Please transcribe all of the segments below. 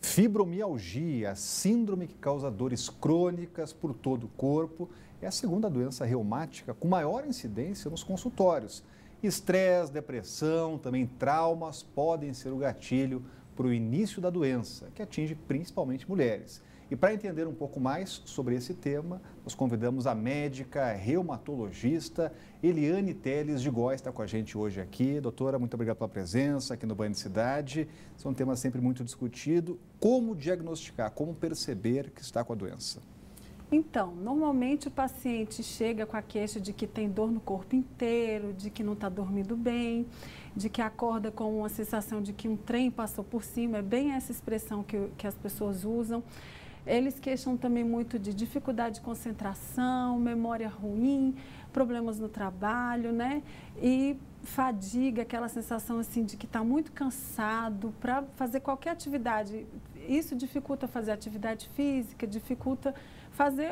Fibromialgia, síndrome que causa dores crônicas por todo o corpo, é a segunda doença reumática com maior incidência nos consultórios. Estresse, depressão, também traumas podem ser o gatilho para o início da doença, que atinge principalmente mulheres. E para entender um pouco mais sobre esse tema, nós convidamos a médica reumatologista Eliane Teles de Góes, está com a gente hoje aqui. Doutora, muito obrigado pela presença aqui no Banho de Cidade. Esse é um tema sempre muito discutido. Como diagnosticar, como perceber que está com a doença? Então, normalmente o paciente chega com a queixa de que tem dor no corpo inteiro, de que não está dormindo bem, de que acorda com uma sensação de que um trem passou por cima, é bem essa expressão que as pessoas usam. Eles queixam também muito de dificuldade de concentração, memória ruim, problemas no trabalho, né? E fadiga, aquela sensação assim de que está muito cansado para fazer qualquer atividade. Isso dificulta fazer atividade física, dificulta fazer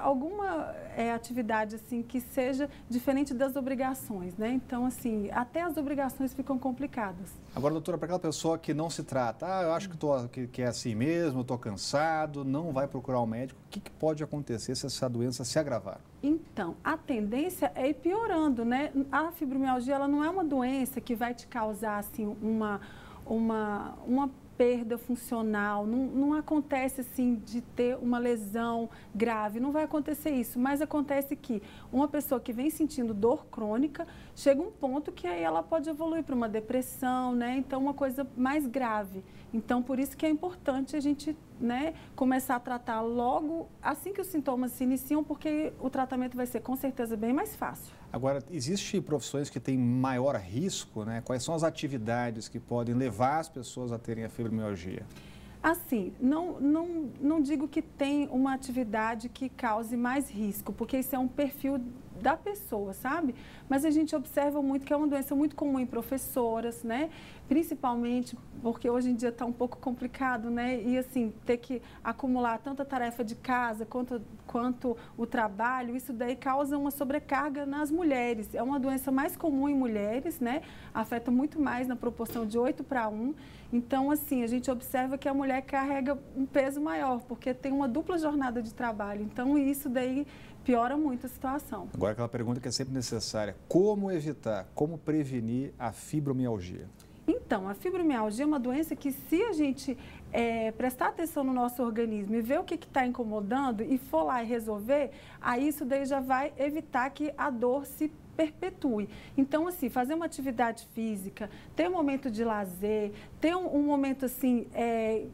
alguma atividade assim que seja diferente das obrigações, né? Então, assim, até as obrigações ficam complicadas. Agora, doutora, para aquela pessoa que não se trata, eu acho que é assim mesmo, eu estou cansado, não vai procurar um médico, o que pode acontecer se essa doença se agravar? Então, a tendência é ir piorando, né? A fibromialgia, ela não é uma doença que vai te causar, assim, uma perda funcional, não acontece assim de ter uma lesão grave, não vai acontecer isso, mas acontece que uma pessoa que vem sentindo dor crônica, chega um ponto que aí ela pode evoluir para uma depressão, né? Então, uma coisa mais grave. Então, por isso que é importante a gente, né, começar a tratar logo assim que os sintomas se iniciam, porque o tratamento vai ser com certeza bem mais fácil. Agora, existem profissões que têm maior risco, né? Quais são as atividades que podem levar as pessoas a terem a fibromialgia? Assim, não digo que tem uma atividade que cause mais risco, porque isso é um perfil da pessoa, sabe? Mas a gente observa muito que é uma doença muito comum em professoras, né? Principalmente porque hoje em dia está um pouco complicado, né? E assim, ter que acumular tanta tarefa de casa quanto o trabalho, isso daí causa uma sobrecarga nas mulheres. É uma doença mais comum em mulheres, né? Afeta muito mais na proporção de 8:1. Então, assim, a gente observa que a mulher carrega um peso maior, porque tem uma dupla jornada de trabalho. Então, isso daí piora muito a situação. Agora, aquela pergunta que é sempre necessária: como evitar, como prevenir a fibromialgia? Então, a fibromialgia é uma doença que, se a gente prestar atenção no nosso organismo e ver o que está incomodando e for lá e resolver, aí isso daí já vai evitar que a dor se perpetue. Então, assim, fazer uma atividade física, ter um momento de lazer, ter um momento, assim,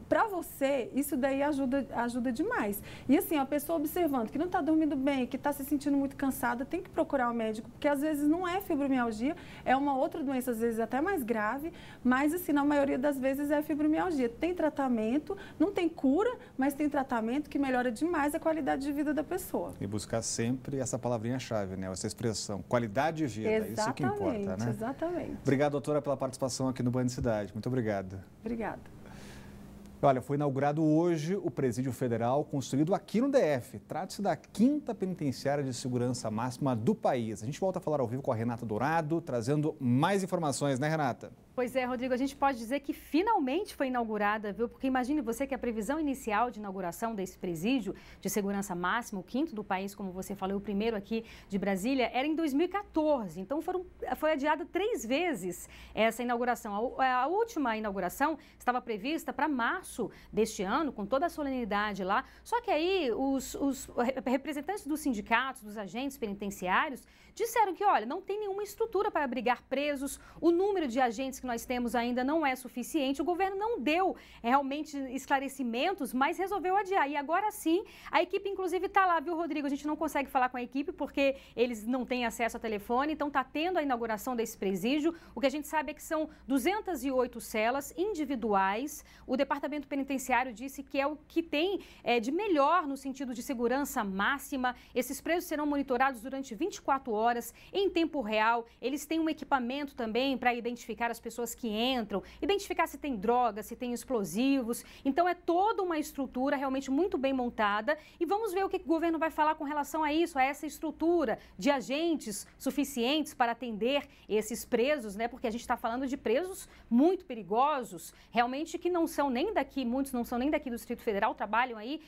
para você, isso daí ajuda demais. E, assim, a pessoa observando que não está dormindo bem, que está se sentindo muito cansada, tem que procurar um médico, porque às vezes não é fibromialgia, é uma outra doença, às vezes até mais grave, mas, assim, na maioria das vezes é fibromialgia. Tem tratamento, não tem cura, mas tem tratamento que melhora demais a qualidade de vida da pessoa. E buscar sempre essa palavrinha-chave, né? Essa expressão, qualidade de vida, exatamente, isso que importa, né? Exatamente. Obrigado, doutora, pela participação aqui no Banho de Cidade. Muito obrigado. Obrigada. Olha, foi inaugurado hoje o Presídio Federal, construído aqui no DF. Trata-se da 5ª penitenciária de segurança máxima do país. A gente volta a falar ao vivo com a Renata Dourado, trazendo mais informações, né, Renata? Pois é, Rodrigo, a gente pode dizer que finalmente foi inaugurada, viu? Porque imagine você que a previsão inicial de inauguração desse presídio de segurança máxima, o 5º do país, como você falou, o primeiro aqui de Brasília, era em 2014. Então foi adiada 3 vezes essa inauguração. A última inauguração estava prevista para março deste ano, com toda a solenidade lá. Só que aí os representantes dos sindicatos, dos agentes penitenciários, disseram que, olha, não tem nenhuma estrutura para abrigar presos, o número de agentes que nós temos ainda não é suficiente, o governo não deu realmente esclarecimentos, mas resolveu adiar. E agora sim, a equipe inclusive está lá, viu, Rodrigo? A gente não consegue falar com a equipe porque eles não têm acesso ao telefone, então está tendo a inauguração desse presídio. O que a gente sabe é que são 208 celas individuais. O Departamento Penitenciário disse que é o que tem de melhor no sentido de segurança máxima. Esses presos serão monitorados durante 24 horas, em tempo real. Eles têm um equipamento também para identificar as pessoas pessoas que entram, identificar se tem drogas, se tem explosivos. Então é toda uma estrutura realmente muito bem montada e vamos ver o que o governo vai falar com relação a isso, a essa estrutura de agentes suficientes para atender esses presos, né? Porque a gente está falando de presos muito perigosos, realmente que não são nem daqui, muitos não são nem daqui do Distrito Federal, trabalham aí,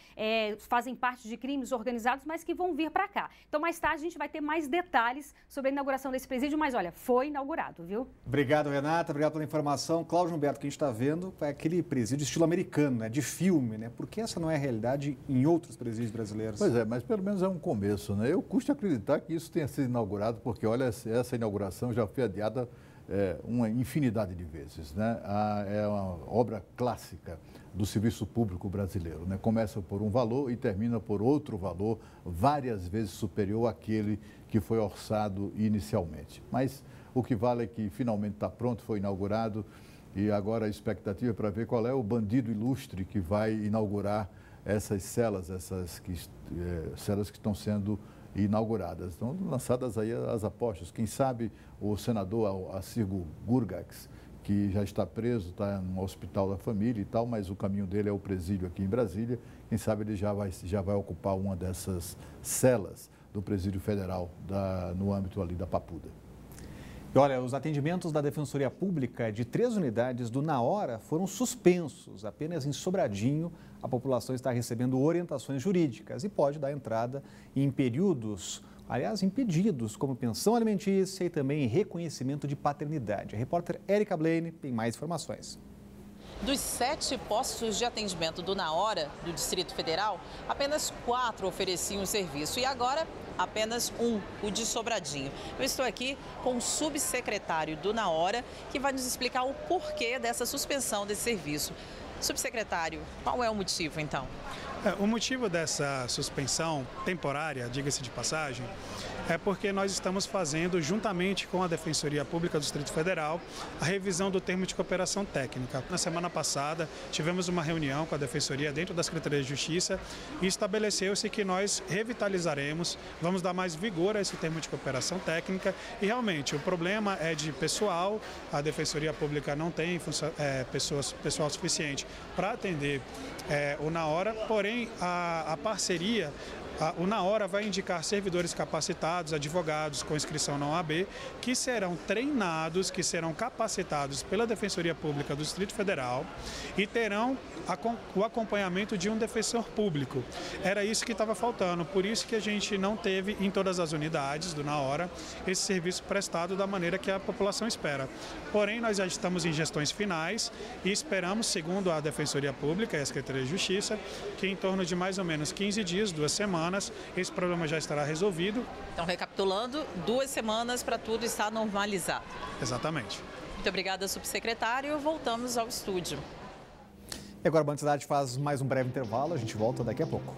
fazem parte de crimes organizados, mas que vão vir para cá. Então mais tarde a gente vai ter mais detalhes sobre a inauguração desse presídio, mas olha, foi inaugurado, viu? Obrigado, Renata, obrigado pela informação. Cláudio Humberto, o que a gente está vendo é aquele presídio estilo americano, né? De filme, né? Porque essa não é a realidade em outros presídios brasileiros. Pois é, mas pelo menos é um começo, né? Eu custo acreditar que isso tenha sido inaugurado, porque olha, essa inauguração já foi adiada uma infinidade de vezes, né? É uma obra clássica do serviço público brasileiro, né? Começa por um valor e termina por outro valor, várias vezes superior àquele que foi orçado inicialmente. Mas o que vale é que finalmente está pronto, foi inaugurado e agora a expectativa é para ver qual é o bandido ilustre que vai inaugurar essas celas, celas que estão sendo inauguradas. Estão lançadas aí as apostas. Quem sabe o senador Assirgo Gurgax, que já está preso, está no hospital da família e tal, mas o caminho dele é o presídio aqui em Brasília. Quem sabe ele já vai ocupar uma dessas celas do presídio federal no âmbito ali da Papuda. E olha, os atendimentos da Defensoria Pública de 3 unidades do Na Hora foram suspensos. Apenas em Sobradinho, a população está recebendo orientações jurídicas e pode dar entrada em períodos, aliás, impedidos, como pensão alimentícia e também reconhecimento de paternidade. A repórter Érica Blaine tem mais informações. Dos 7 postos de atendimento do Na Hora, do Distrito Federal, apenas 4 ofereciam o serviço e agora apenas um, o de Sobradinho. Eu estou aqui com o subsecretário do Na Hora, que vai nos explicar o porquê dessa suspensão desse serviço. Subsecretário, qual é o motivo então? O motivo dessa suspensão temporária, diga-se de passagem, é porque nós estamos fazendo, juntamente com a Defensoria Pública do Distrito Federal, a revisão do termo de cooperação técnica. Na semana passada, tivemos uma reunião com a Defensoria dentro da Secretaria de Justiça e estabeleceu-se que nós revitalizaremos, vamos dar mais vigor a esse termo de cooperação técnica e realmente o problema é de pessoal, a Defensoria Pública não tem pessoal suficiente para atender o Na Hora, porém a parceria, o Na Hora vai indicar servidores capacitados, advogados com inscrição na OAB, que serão treinados, que serão capacitados pela Defensoria Pública do Distrito Federal e terão o acompanhamento de um defensor público. Era isso que estava faltando, por isso que a gente não teve em todas as unidades do Na Hora esse serviço prestado da maneira que a população espera. Porém, nós já estamos em gestões finais e esperamos, segundo a Defensoria Pública e a Secretaria de Justiça, que em torno de mais ou menos 15 dias, 2 semanas, esse problema já estará resolvido. Então, recapitulando, 2 semanas para tudo estar normalizado. Exatamente. Muito obrigada, subsecretário. Voltamos ao estúdio. E agora a Band Cidade faz mais um breve intervalo, a gente volta daqui a pouco.